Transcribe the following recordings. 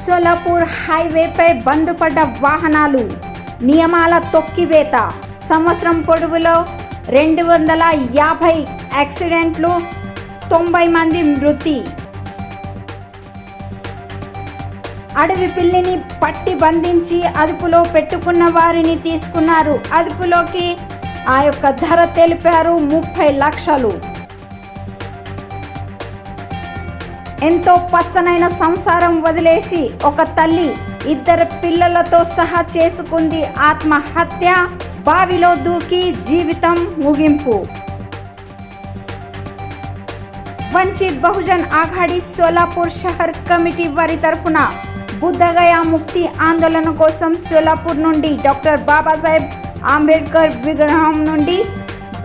సోలాపూర్ హైవేపై బంద్ పడ్డ వాహనాలు, నియమాల తొక్కివేత. సంవత్సరం పొడవులో 250 యాక్సిడెంట్లు, 90 మంది మృతి. అడవి పిల్లిని పట్టి బంధించి అదుపులో పెట్టుకున్న వారిని తీసుకున్నారు. అదుపులోకి ఆ యొక్క ధర తెలిపారు 30 లక్షలు. ఎంతో పచ్చనైన సంసారం వదిలేసి ఒక తల్లి 2 పిల్లలతో సహా చేసుకుంది ఆత్మహత్య. బావిలో దూకి జీవితం ముగింపు. వంచిత్ బహుజన్ ఆఘాడీ సోలాపూర్ షహర్ కమిటీ వారి తరఫున బుద్ధగయా ముక్తి ఆందోళన కోసం సోలాపూర్ నుండి డాక్టర్ బాబాసాహెబ్ అంబేద్కర్ విగ్రహం నుండి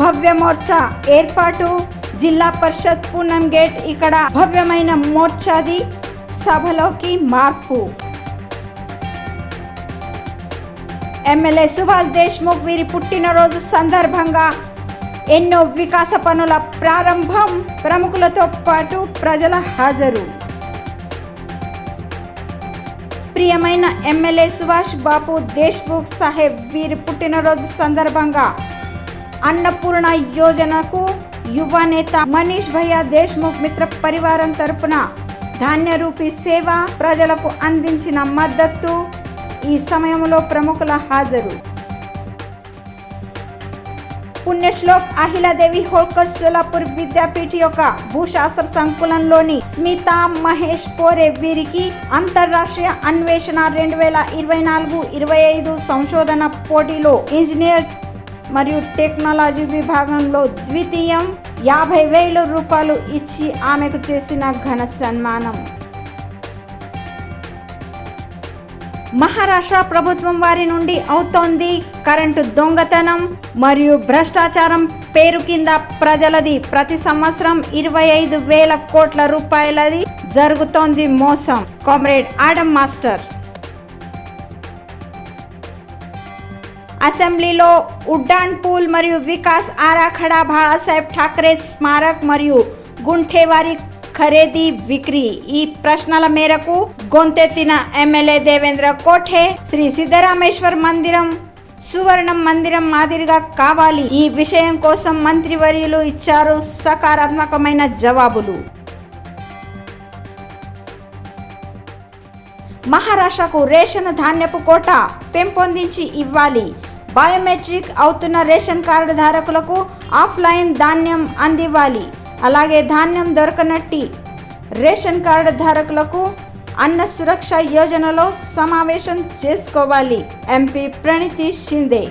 భవ్య మోర్చా ఏర్పాటు. జిల్లా పరిషత్ పూనం గేట్ ఇక్కడ భవ్యమైన మోర్చాది సభలోకి మార్పు. ఎమ్మెల్యే సుభాష్ దేశ్ముఖ్ వీరి పుట్టినరోజు సందర్భంగా ఎన్నో వికాస పనుల ప్రారంభం. ప్రముఖులతో పాటు ప్రజల హాజరు. ప్రియమైన ఎమ్మెల్యే సుభాష్ బాబు దేశ్ముఖ్ సాహెబ్ వీరి పుట్టినరోజు సందర్భంగా అన్నపూర్ణ యోజనకు యువ నేత మనీష్ భయ్యా దేశ్ముఖ్ మిత్ర పరివారం తరపున ధాన్య రూపీ సేవ ప్రజలకు అందించిన మద్దతు. ఈ సమయంలో ప్రముఖుల హాజరు. పుణ్యశ్లోక్ అహిలాదేవి హోల్కర్ సోలాపూర్ విద్యాపీఠ యొక్క భూశాస్త్ర సంకులంలోని స్మితా మహేష్ పోరే వీరికి అంతర్రాష్ట్రీయ అన్వేషణ 2024-25 సంశోధన పోటీలో ఇంజనీర్ మరియు టెక్నాలజీ విభాగంలో ద్వితీయం. 50,000 రూపాయలు ఇచ్చి ఆమెకు చేసిన ఘన సన్మానం. మహారాష్ట్ర ప్రభుత్వం వారి నుండి అవుతోంది కరెంటు దొంగతనం మరియు భ్రష్టాచారం పేరు కింద ప్రజలది ప్రతి సంవత్సరం 25,000 కోట్ల రూపాయలది జరుగుతోంది మోసం. Comrade Adam master. అసెంబ్లీలో ఉడ్డాన్ పూల్ మరియు వికాస్ ఆరాఖడా బాళాసాహెబ్ ఠాక్రే స్మారక్ మరియు గుంఠేవారి ఖరీదీ విక్రీ ఈ ప్రశ్నల మేరకు గొంతెత్తిన ఎమ్మెల్యే దేవేంద్ర కోఠే శ్రీ సిద్ధరామేశ్వర్ మందిరం సువర్ణ మందిరం మాదిరిగా కావాలి. ఈ విషయం కోసం మంత్రివర్యులు ఇచ్చారు సకారాత్మకమైన జవాబులు. మహారాష్ట్రకు రేషన్ ధాన్యపు కోటా పెంపొందించి ఇవ్వాలి. బయోమెట్రిక్ అవుతున్న రేషన్ కార్డు ధారకులకు ఆఫ్లైన్ ధాన్యం అందివ్వాలి. అలాగే ధాన్యం దొరకనట్టి రేషన్ కార్డు ధారకులకు అన్న సురక్ష యోజనలో సమావేశం చేసుకోవాలి. ఎంపీ ప్రణీతి షిందే.